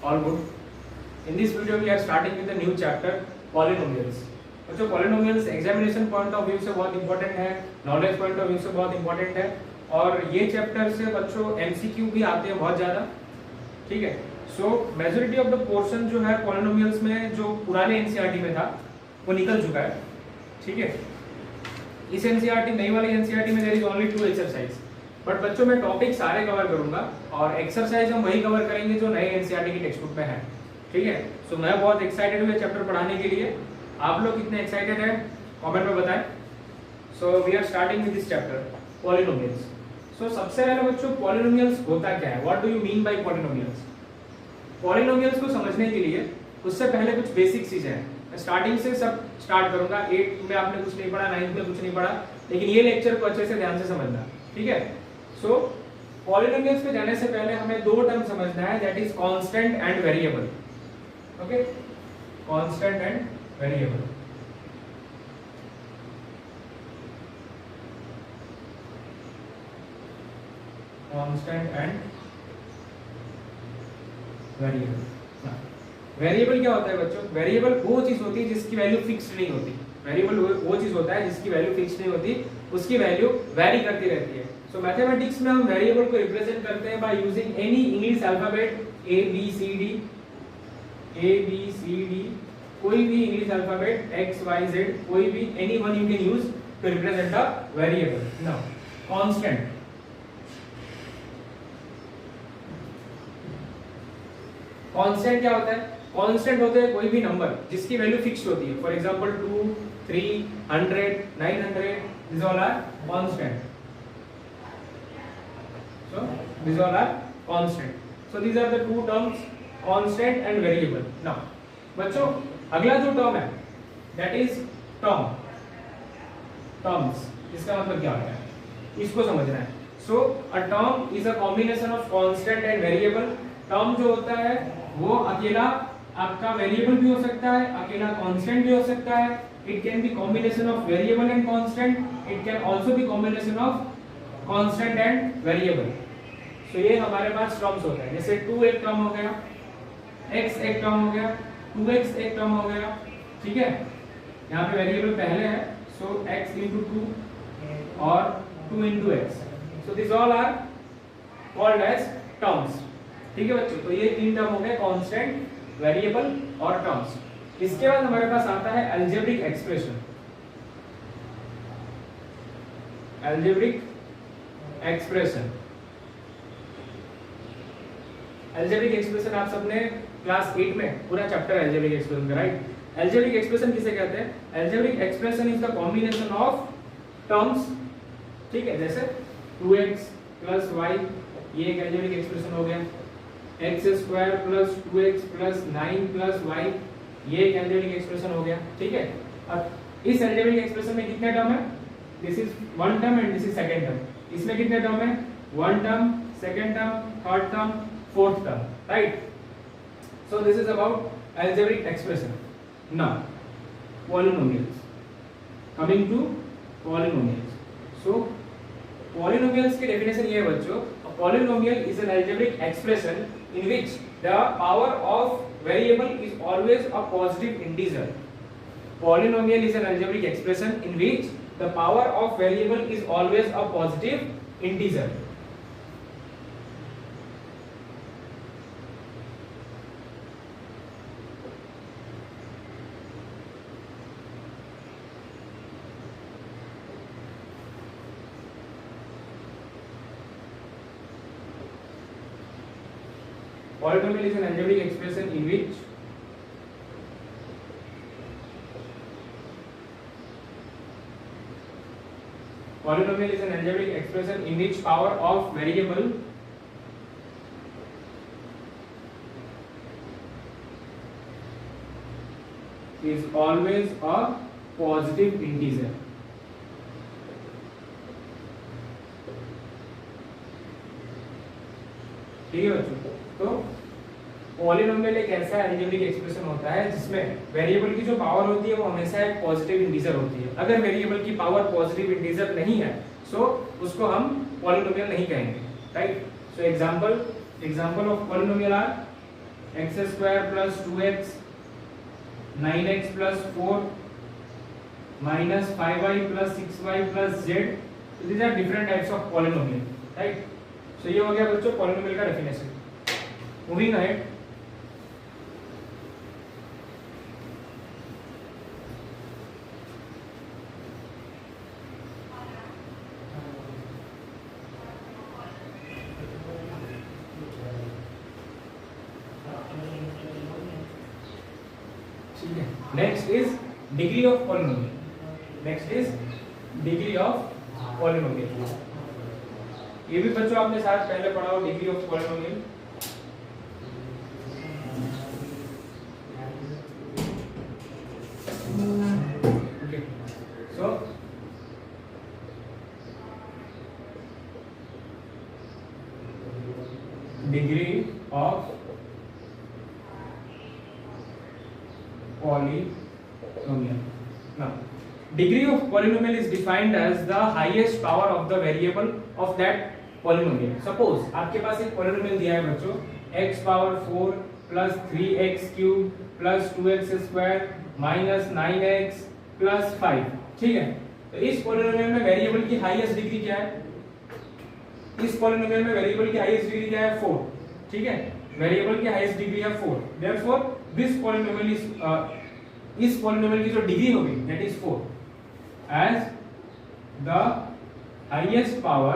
All good. In this video we are starting with a new chapter, polynomials. बच्चों polynomials examination point of view से बहुत important है, knowledge point of view से बहुत important है और ये चैप्टर से बच्चों एमसीक्यू भी आते हैं बहुत ज़्यादा. ठीक है. सो मेजॉरिटी ऑफ द पोर्शन जो है पॉलिनोमियल्स में जो पुराने एनसीईआरटी में था वो निकल चुका है. ठीक है. इस एनसीईआरटी नई वाली एनसीईआरटी में there is only 2 exercise. But बच्चों मैं टॉपिक सारे कवर करूंगा और एक्सरसाइज हम वही कवर करेंगे जो नए एनसीईआरटी की टेक्स्ट बुक में है. ठीक है. सो मैं बहुत एक्साइटेड हूँ चैप्टर पढ़ाने के लिए. आप लोग कितने एक्साइटेड हैं कमेंट में बताएं. So we are starting with this chapter polynomials. So सबसे पहले बच्चों पॉलिनोमियल्स होता क्या है, what do you mean by polynomials. Polynomials को समझने के लिए उससे पहले कुछ बेसिक चीजें हैं. मैं स्टार्टिंग से सब स्टार्ट करूंगा. 8 में आपने कुछ नहीं पढ़ा, 9 में कुछ नहीं पढ़ा, लेकिन ये लेक्चर को अच्छे से ध्यान से समझना. ठीक है. सो पॉलिनोमियल्स पे जाने से पहले हमें दो टर्म समझना है, that is constant and variable. Okay, constant and variable. Constant and variable. Variable क्या होता है बच्चों? वेरिएबल वो चीज होती है जिसकी वैल्यू फिक्स्ड नहीं होती. वेरिएबल वो चीज होता है जिसकी वैल्यू फिक्स्ड नहीं होती, उसकी वैल्यू वैरी करती रहती है. सो मैथमेटिक्स में हम वेरिएबल को रिप्रेजेंट करते हैं by using any English alphabet A B C D, कोई भी English alphabet X Y Z, कोई भी any one you can use to represent a variable. Now constant. Constant क्या होता है? कांस्टेंट होता है कोई भी नंबर जिसकी वैल्यू फिक्स्ड होती है. For example 2, 3, 100, 900, these all are constant. So these all are constant. So these are the two terms, constant and variable. Now बच्चों अगला जो टर्म है that is term. terms इसका मतलब क्या होता है, इसको समझना है. So a term is a combination of constant and variable. Term जो होता है वो अकेला आपका वेरिएबल भी हो सकता है, अकेला कांस्टेंट भी हो सकता है. It can be combination of variable and constant. It can also be combination of constant and variable. So ये हमारे पास टर्म्स होते हैं. जैसे 2 एक टर्म हो गया, x एक टर्म हो गया, 2x एक टर्म हो गया. ठीक है. यहाँ पे वेरिएबल पहले है, सो x into 2 और 2 into x. So this all are called as terms. ठीक है बच्चों. तो ये तीन टर्म हो गए, कांस्टेंट, वेरिएबल और टर्म्स. इसके बाद हमारे पास आता है algebraic expression. Algebraic expression. Algebraic expression आप सबने क्लास 8 में पूरा चैप्टर अलजेब्रिक एक्सप्रेशन का, राइट. अलजेब्रिक एक्सप्रेशन किसे कहते हैं? Algebraic expression is the combination of terms. ठीक है. जैसे 2x plus y, ये एक अलजेब्रिक एक्सप्रेशन हो गया. x² plus 2x plus 9 plus y, ये एक अलजेब्रिक एक्सप्रेशन हो गया. ठीक है. अब इस अलजेब्रिक एक्सप्रेशन में कितने टर्म है? This is one term and this is second term. इसमें कितने टर्म है? One term, second term, third term, fourth term, right. So this is about algebraic expression. Now polynomials. Coming to polynomials. So polynomials की definition ये है बच्चों. A polynomial is an algebraic expression in which the power of variable is always a positive integer. Polynomial is an algebraic expression in which the power of variable is always a positive integer. Polynomial is an algebraic expression in which power of variable is always a positive integer. ठीक है बच्चों. तो polynomial एक ऐसा algebraic expression होता है जिसमें variable की जो पावर होती है वो हमेशा एक पॉजिटिव इंटीजर होती है. अगर वेरिएबल की पावर पॉजिटिव इंटीजर नहीं है सो उसको हम पॉलिनोमियल नहीं कहेंगे, right. So example of polynomial are x square plus 2x 9x plus 4 minus 5y plus 6y plus z. These are different types of polynomial, right? So ये हो गया बच्चों polynomial का definition. Moving ahead. Next is degree of polynomial. Next is degree of polynomial. ये भी बच्चों आपने साथ पहले पढ़ा हो degree of polynomial. Okay. So degree of polynomial. Now, degree of polynomial is defined as the highest power of the variable of that polynomial. Suppose आपके पास एक polynomial दिया है बच्चों x power 4 plus 3x cube plus 2x square minus 9x plus 5. ठीक है, तो इस polynomial में variable की highest degree क्या है? इस polynomial में variable की highest degree क्या है? 4. ठीक है, variable की highest degree है 4. Therefore this polynomial is इस polynomial की जो डिग्री होगी that is 4 as the highest power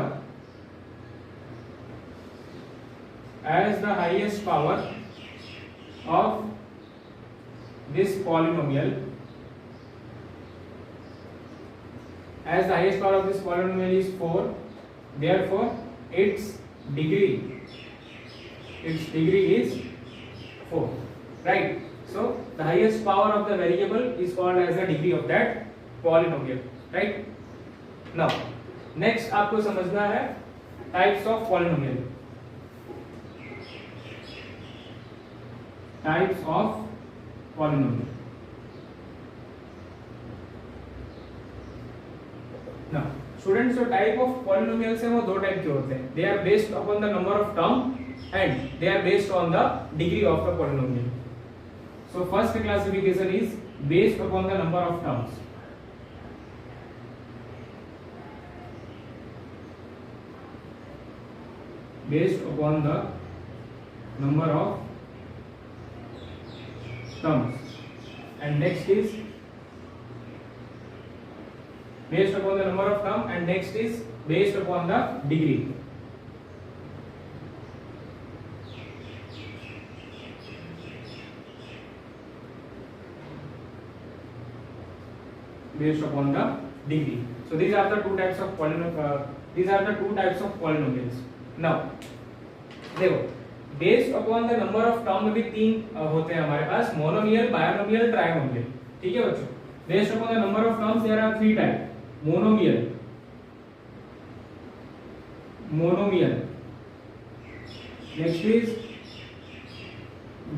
of this polynomial, as the highest power of this polynomial is 4, therefore its degree is 4, right? So the highest power of the variable is called as the degree of that polynomial, right? Now next आपको समझना है types of polynomial. Types of polynomial. Now students, जो type of polynomials हैं वो दो type के होते हैं. They are based upon the number of terms and they are based on the degree of the polynomial. So first classification is based upon the number of terms. Based upon the number of terms. And next is based upon the number of terms, and next is based upon the degree. Based upon the degree. So these are the two types of polynomials. Now देखो, based upon the number of term में भी तीन होते हैं हमारे पास, monomial, binomial, trinomial. ठीक है बच्चों, based upon the number of terms there are three types: monomial, next is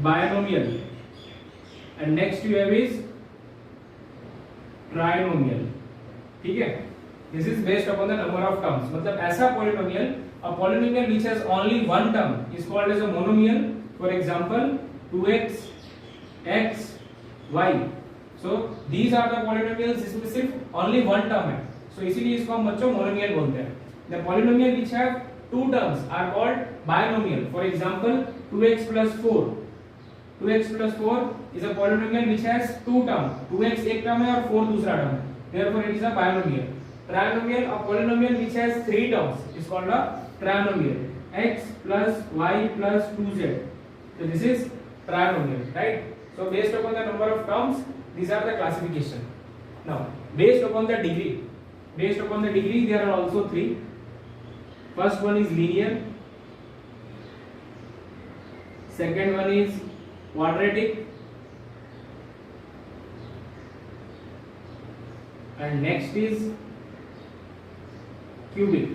binomial, and next you have is trinomial. ठीक है, this is based upon the number of terms. मतलब ऐसा polynomial, a polynomial which has only one term is called as a monomial. For example 2x x y. So these are the polynomials जिसमें सिर्फ only one term है, सो इसीलिए इसको हम बच्चों monomial बोलते हैं. The polynomial which have two terms are called binomial. For example 2x plus 4 is a polynomial which has two terms. 2x एक टर्म है और 4 दूसरा टर्म है. Therefore it is a binomial. Trinomial, a polynomial which has three terms, is called a trinomial. X plus y plus 2z. So this is trinomial, right? So based upon the number of terms, these are the classification. Now based upon the degree, there are also three. First one is linear. Second one is quadratic, and next is cubic.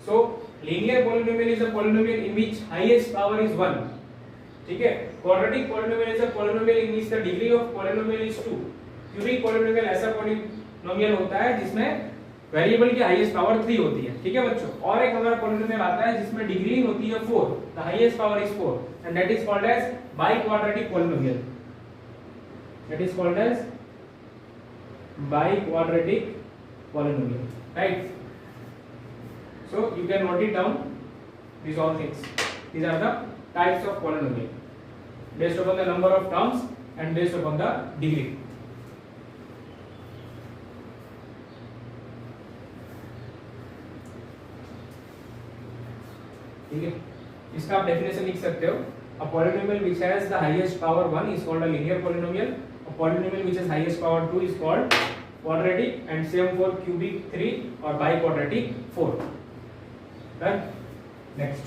So linear polynomial is a polynomial in which highest power is 1. ठीक है, quadratic polynomial is a polynomial in which the degree of polynomial is 2. cubic polynomial ऐसा polynomial होता है जिसमें variable की highest power 3 होती है, ठीक है बच्चों। और एक हमारा पॉलिनोमियल आता है जिसमें डिग्री होती है 4, the highest power is 4 and that is called as biquadratic polynomial, that is called as biquadratic polynomial, right. So you can note it down, these all things. These are the types of polynomial based upon the number of terms and based upon the degree. ठीक है, इसका आप definition लिख सकते हो। A polynomial which has the highest power 1 is called a linear polynomial. A polynomial which has highest power 2 is called quadratic, and same for cubic 3 or biquadratic 4. Done. Next.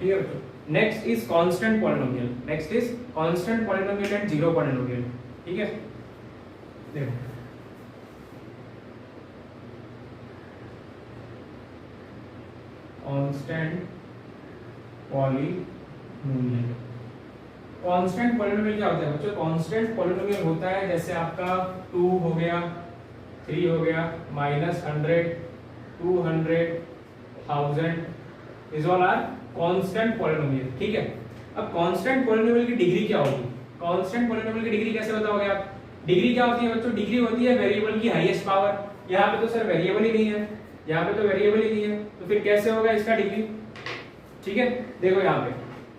Clear? Next is constant polynomial. Next is constant polynomial and zero polynomial. ठीक है, देखो constant polynomial. Constant polynomial क्या होता है बच्चों? Constant polynomial होता है जैसे आपका 2 हो गया, 3 हो गया, -100, 200, 1000, these all are constant polynomial, ठीक है। अब कांस्टेंट पॉलिनोमियल की डिग्री क्या होगी? कांस्टेंट पॉलिनोमियल की डिग्री कैसे बताओगे आप? डिग्री क्या होती है बच्चों? डिग्री होती है वेरिएबल की हाईएस्ट पावर। यहाँ पे तो सर वेरिएबल ही नहीं है, यहाँ पे तो वेरिएबल ही नहीं है, तो फिर कैसे होगा इसका डिग्री? ठीक है, देखो यहाँ पे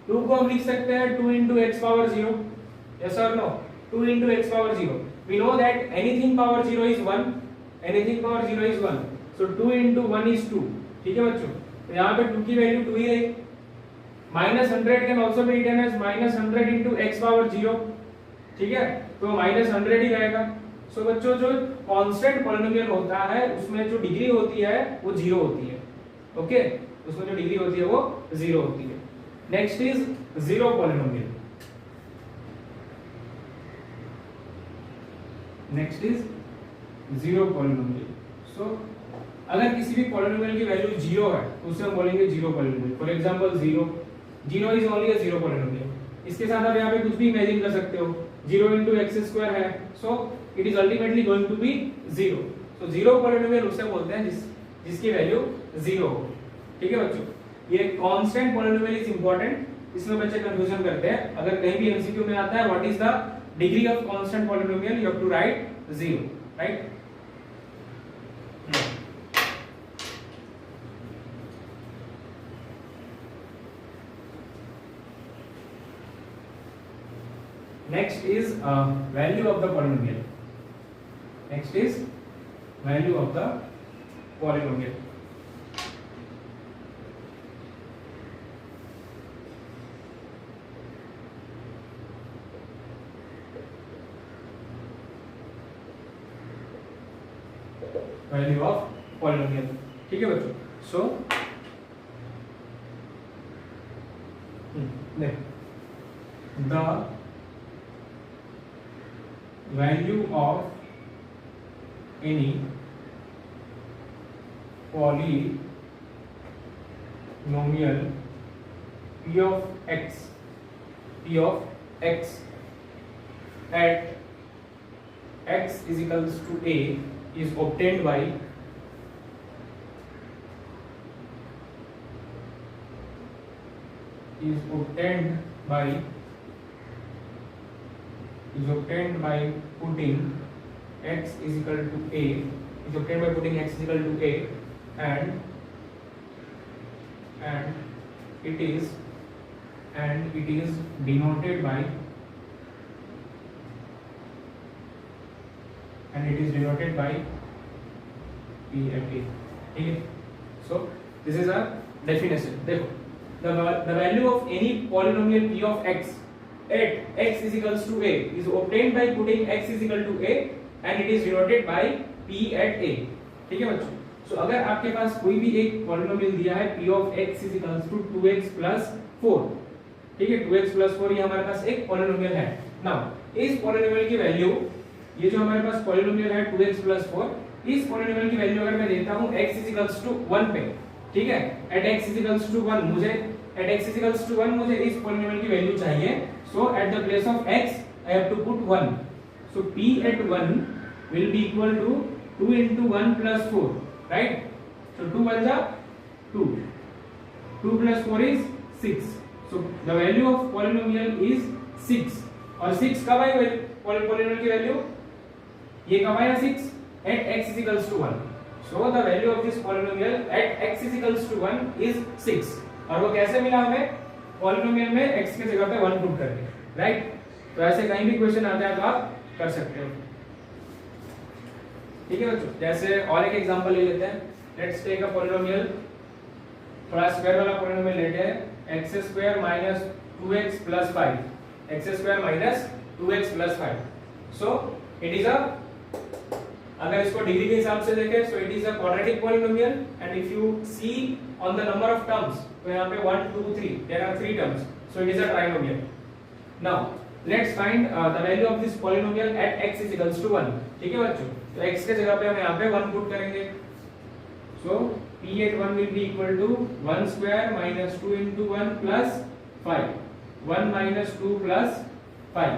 2 को हम लिख सकते हैं 2 into x power 0, yes or no? 2 into x power 0. We know that anything power 0 is 1, anything power 0 is 1, so 2 into 1 is 2, ठीक है बच्चों। तो यहाँ पे 2 की वैल्यू 2 ही रही। -100 can also be written as -100 into x power 0, ठीक है, तो -100 ही रहेगा। सो बच्चों जो कांस्टेंट पॉलिनोमियल होता है उसमें जो डिग्री होती है वो 0 होती है, ओके, उसमें जो डिग्री होती है वो 0 होती है। Next is zero polynomial. Next is zero polynomial. So अगर किसी भी पॉलिनोमियल की वैल्यू 0 है तो उसे हम बोलेंगे zero polynomial. For example 0 is only a zero polynomial. इसके साथ आप यहाँ पे कुछ भी इमेजिन कर सकते हो, 0 into x² है, so it is ultimately going to be 0। So zero polynomial उसे बोलते हैं जिसकी वैल्यू 0 हो, ठीक है बच्चों। ये कांस्टेंट पॉलिनोमियल इज इंपॉर्टेंट, इसमें बच्चे कंफ्यूजन करते हैं। अगर कहीं भी एमसीक्यू में आता है what is the degree of constant polynomial, you have to write 0, right. Next is value of the polynomial. Next is value of the polynomial. Value of polynomial, ठीक है बच्चों। So the value of any polynomial p of x at x is equals to a is obtained by putting x is equal to a, is obtained by putting x is equal to a, and it is denoted by p at a, ठीक है। सो this is a definition. देखो, the value of any polynomial p of x at x is equals to a is obtained by putting x is equal to a and it is denoted by p at a. ठीक है बच्चों. सो अगर आपके पास कोई भी एक polynomial दिया है p of x is equals to 2x plus 4, ठीक है, 2x plus 4 ये हमारे पास एक पॉलिनोमियल है. नाउ इस पॉलिनोमियल की वैल्यू, ये जो हमारे पास पॉलिनोमियल है 2x plus 4, इस पॉलिनोमियल की वैल्यू अगर मैं देता हूं x is equals to 1 पे, ठीक है, at x is equals to 1 मुझे इस पॉलिनोमियल की वैल्यू चाहिए. So at the place of x I have to put 1. So p at 1 will be equal to 2 into 1 plus 4, right? So 2 1 जा 2, 2 plus 4 is 6. So the value of polynomial is 6. और 6 कब आई polynomial की value, ये कब आया 6 at x is equals to 1. So the value of this polynomial at x is equals to 1 is 6. और वो कैसे मिला हमें, पॉलिनोमियल में x की जगह पे 1 पुट करके, राइट? तो ऐसे कहीं भी क्वेश्चन आता है तो आप कर सकते हो. ठीक है बच्चों, जैसे और एक एग्जांपल ले लेते हैं. लेट्स टेक अ पॉलिनोमियल, थोड़ा स्क्वायर वाला पॉलिनोमियल लेते हैं. x square minus 2x plus 5, x square minus 2x plus 5. So it is a, अगर इसको डिग्री के हिसाब से देखें so it is a quadratic polynomial. And if you see on the number of terms, तो यहाँ पे 1 2 3 there are 3 terms, so it is a trinomial. Now let's find the value of this polynomial at x is equals to 1. ठीक है बच्चों, तो x के जगह पे हम यहाँ पे 1 पुट करेंगे. सो p at 1 will be equal to 1 square minus 2 into 1 plus 5, 1 minus 2 plus 5.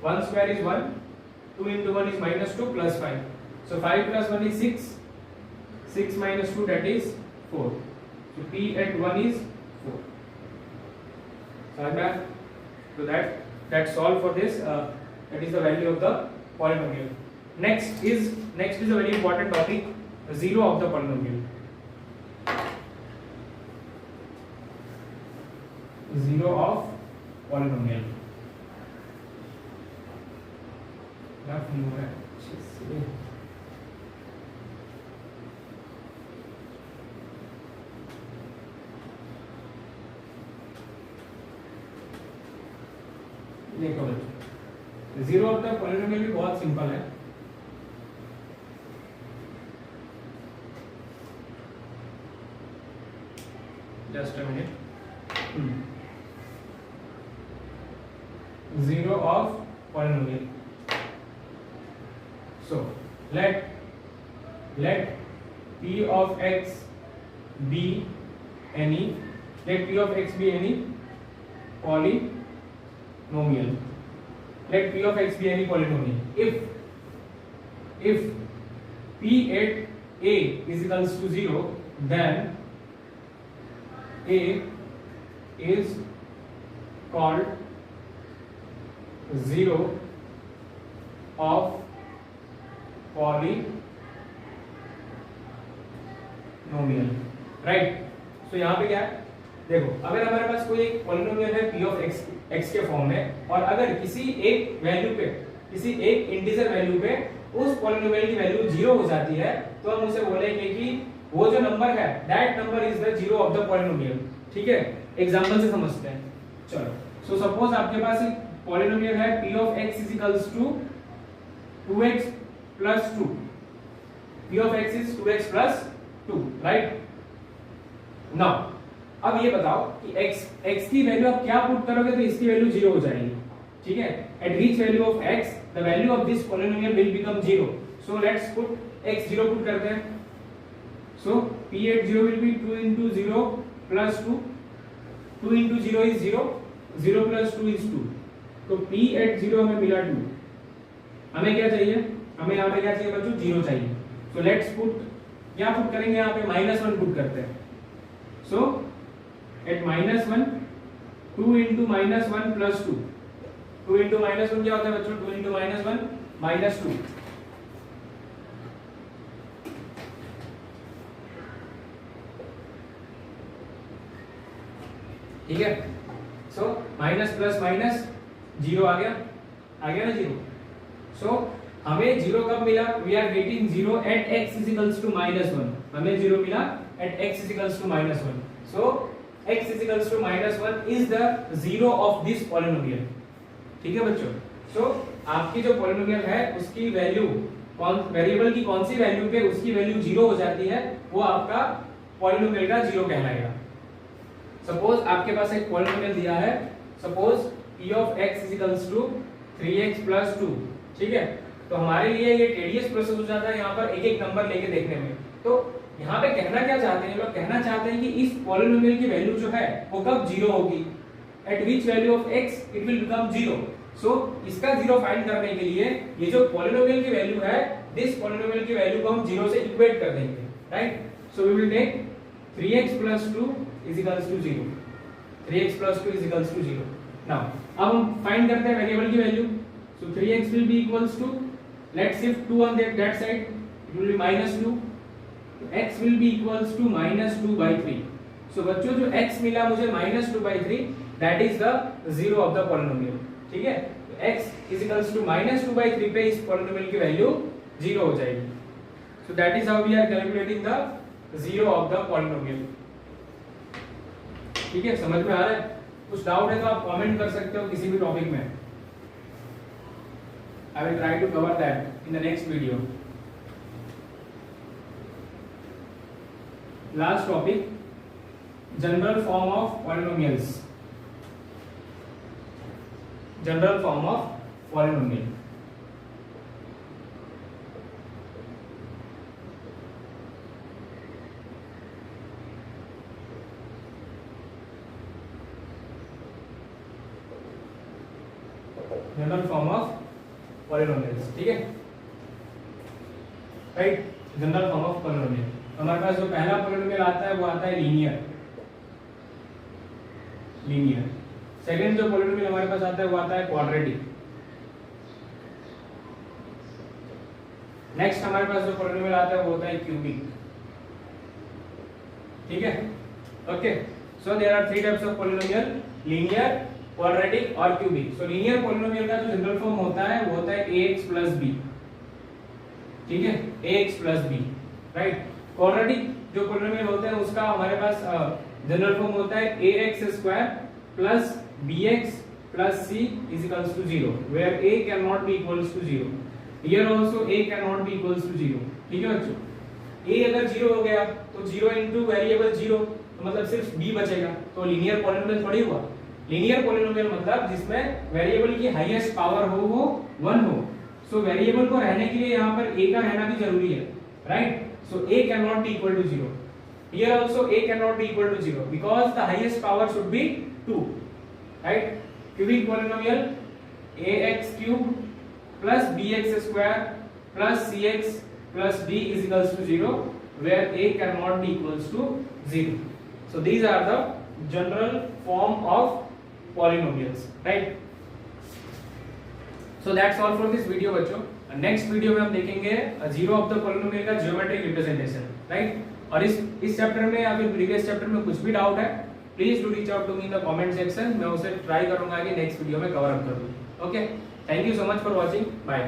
1 square is 1, 2 into 1 is minus 2 plus 5. So 5 plus 1 is 6, 6 minus 2 that is 4. So p at 1 is 4. So that's all for this. That is the value of the polynomial. Next is a very important topic, zero of the polynomial. Zero of polynomial. देखो बच्चों, zero of the polynomial भी बहुत simple है. Just a minute. Zero of polynomial. So let p of x be any polynomial. Let p of x be any polynomial. If p at a is equals to 0, then a is called zero of polynomial, right? So यहाँ पे क्या है, देखो, अगर हमारे पास कोई एक polynomial है p of x के फॉर्म में, और अगर किसी एक वैल्यू पे, किसी एक इंटीजर वैल्यू पे उस पॉलिनोमियल की वैल्यू 0 हो जाती है, तो हम उसे बोलेंगे कि वो जो नंबर है that number is the zero of the polynomial. ठीक है, एग्जांपल से समझते हैं. चलो, सो सपोज आपके पास एक पॉलिनोमियल है p of x is equals to 2x plus 2. p of x is 2x plus 2, right? Now अब ये बताओ कि x की वैल्यू आप क्या पुट करोगे तो इसकी वैल्यू 0 हो जाएगी. ठीक है, at which value of x the value of this polynomial will become 0. So let's put x 0 put करते हैं. सो p at 0 will be 2 into 0 plus 2. 2 into 0 is 0, 0 plus 2 is 2. तो p at 0 हमें मिला 2. हमें क्या चाहिए, हमें यहाँ पे क्या चाहिए बच्चों, 0 चाहिए. सो लेट्स पुट, क्या पुट करेंगे यहाँ पे, -1 पुट करते हैं. सो एट -1 2 into -1 plus 2. 2 into -1 क्या होता है बच्चों, 2 into -1 -2. ठीक है, सो माइनस प्लस माइनस 0 आ गया ना 0. सो हमें 0 कब मिला? We are getting 0 at x is to -1. हमें 0 मिला at x is to -1. So x is to -1 is the 0 of this polynomial. ठीक है बच्चों. सो आपकी जो पॉलिनोमियल है उसकी वैल्यू वेरिएबल की कौन सी वैल्यू पे उसकी वैल्यू 0 हो जाती है, वो आपका पॉलिनोमियल का 0 कहलाएगा. सपोज आपके पास एक पॉलिनोमियल दिया है, suppose p of x is equals to 3x plus 2. ठीक है. तो हमारे लिए ये टेडियस प्रोसेस हो जाता है यहाँ पर एक एक नंबर लेके देखने में. तो यहाँ पे कहना क्या चाहते हैं लोग? कहना चाहते हैं कि इस पॉलिनोमियल की वैल्यू जो है वो कब 0 होगी, eight which value of x it will become 0. सो इसका 0 फाइंड करने के लिए ये जो पॉलिनोमियल की वैल्यू है, दिस पॉलिनोमियल की वैल्यू को हम 0 से इक्वेट कर देंगे. Right. So we will take 3x plus 2 is equals to 0. 3x plus 2 is equals to 0. Now, अब हम फाइंड करते हैं वेरिएबल की value. So 3x will be equals to, let's shift 2 on that side. It will be -2. x will be equals to -2 by 3. So बच्चों जो x मिला मुझे -2 by 3, that is the 0 of the polynomial. ठीक है. तो x is equals to -2 by 3 पे इस polynomial की वैल्यू 0 हो जाएगी. So that is how we are calculating the 0 of the polynomial. ठीक है. समझ में आ रहा है? कुछ डाउट है तो आप कमेंट कर सकते हो किसी भी टॉपिक में. I will try to cover that in the next video. Last topic, general form of polynomials. General form of polynomial. General form of polynomials. ठीक है. Right. General form of polynomial. हमारे पास जो पहला पॉलिनोमियल आता है वो आता है लीनियर. सेकंड जो पॉलिनोमियल हमारे पास आता है वो आता है क्वाड्रेटिक. नेक्स्ट हमारे पास जो पॉलिनोमियल आता है वो होता है क्यूबिक. ठीक है. Okay. So there are 3 types of polynomial, linear, quadratic और क्यूबिक. सो लीनियर पॉलिनोमियल का जो जनरल फॉर्म होता है वो होता है ax plus b. ठीक है. ax plus b. Right. Quadratic जो पॉलिनोमियल होता है उसका हमारे पास जनरल फॉर्म होता है ax square plus bx plus c is equals to 0, where a cannot be equals to 0. Here also a cannot be equals to 0. ठीक है बच्चों. a अगर 0 हो गया तो 0 into वेरिएबल 0, तो मतलब सिर्फ b बचेगा. तो लीनियर पॉलिनोमियल थोड़ी हुआ. लीनियर पॉलिनोमियल मतलब जिसमें वेरिएबल की हाईएस्ट पावर हो वो 1 हो. सो वेरिएबल को रहने के लिए यहाँ पर a का रहना भी जरूरी है. Right. So a cannot be equal to 0. Here also a cannot be equal to 0 because the highest power should be 2. Right. Cubic polynomial ax cube plus bx square plus cx plus d is equals to 0, where a cannot be equals to 0. So these are the general form of polynomials. Right. So that's all for this video बच्चों. Next video में हम देखेंगे 0 of the polynomial का geometric representation. Right. और इस chapter में या फिर प्रीवियस चैप्टर में कुछ भी डाउट है, please do reach out to me in the comment section. मैं उसे ट्राई करूंगा कि नेक्स्ट वीडियो में कवर अप कर दूं. Okay. Thank you so much for watching. Bye.